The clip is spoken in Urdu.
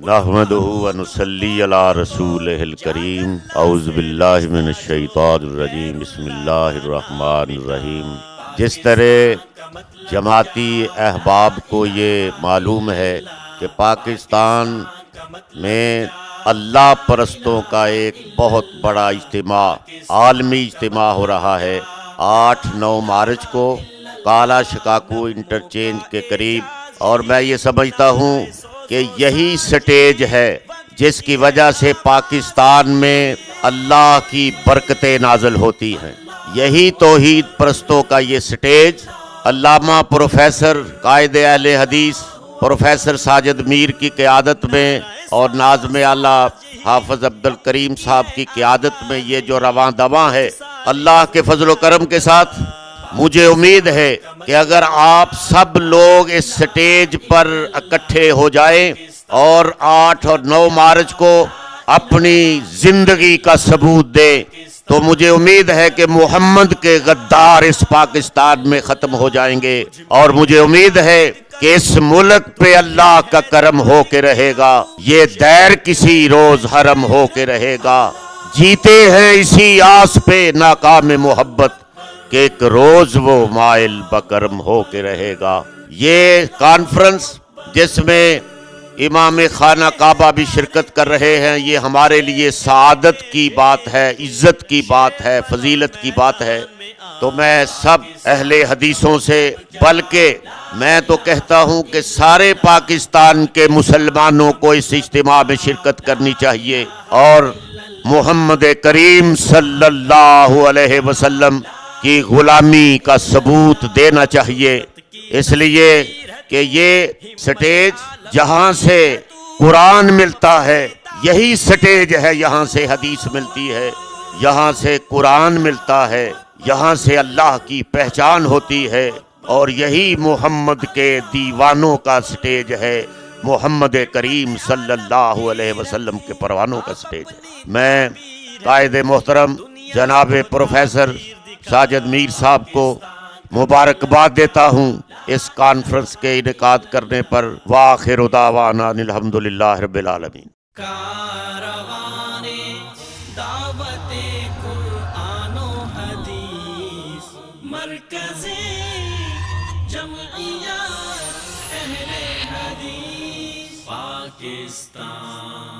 نحمدہ و نصلی علی رسولہ الکریم اعوذ باللہ من الشیطان الرجیم بسم اللہ الرحمن الرحیم۔ جس طرح جماعتی احباب کو یہ معلوم ہے کہ پاکستان میں اللہ پرستوں کا ایک بہت بڑا اجتماع، عالمی اجتماع ہو رہا ہے 8-9 مارچ کو کالا شکاکو انٹرچینج کے قریب، اور میں یہ سمجھتا ہوں کہ یہی سٹیج ہے جس کی وجہ سے پاکستان میں اللہ کی برکتیں نازل ہوتی ہیں۔ یہی توحید پرستوں کا یہ سٹیج علامہ پروفیسر قائد اہل حدیث پروفیسر ساجد میر کی قیادت میں اور ناظم اعلیٰ حافظ عبد الکریم صاحب کی قیادت میں یہ جو رواں دواں ہے، اللہ کے فضل و کرم کے ساتھ مجھے امید ہے کہ اگر آپ سب لوگ اس سٹیج پر اکٹھے ہو جائیں اور 8 اور 9 مارچ کو اپنی زندگی کا ثبوت دیں تو مجھے امید ہے کہ محمد کے غدار اس پاکستان میں ختم ہو جائیں گے، اور مجھے امید ہے کہ اس ملک پہ اللہ کا کرم ہو کے رہے گا، یہ دیر کسی روز حرم ہو کے رہے گا۔ جیتے ہیں اسی آس پہ ناکام محبت کہ ایک روز وہ مائل بکرم ہو کے رہے گا۔ یہ کانفرنس جس میں امام خانہ کعبہ بھی شرکت کر رہے ہیں، یہ ہمارے لیے سعادت کی بات ہے، عزت کی بات ہے، فضیلت کی بات ہے۔ تو میں سب اہل حدیثوں سے، بلکہ میں تو کہتا ہوں کہ سارے پاکستان کے مسلمانوں کو اس اجتماع میں شرکت کرنی چاہیے اور محمد کریم صلی اللہ علیہ وسلم کی غلامی کا ثبوت دینا چاہیے، اس لیے کہ یہ سٹیج جہاں سے قرآن ملتا ہے، یہی سٹیج ہے یہاں سے حدیث ملتی ہے، یہاں سے قرآن ملتا ہے، یہاں سے اللہ کی پہچان ہوتی ہے، اور یہی محمد کے دیوانوں کا سٹیج ہے، محمد کریم صلی اللہ علیہ وسلم کے پروانوں کا سٹیج ہے۔ میں قائد محترم جناب پروفیسر ساجد میر صاحب کو مبارکباد دیتا ہوں اس کانفرنس کے انعقاد کرنے پر۔ وآخر دعوانا الحمدللہ رب العالمین۔ کاروان دعوت قرآن و حدیث، مرکز جمعیت اہل حدیث پاکستان۔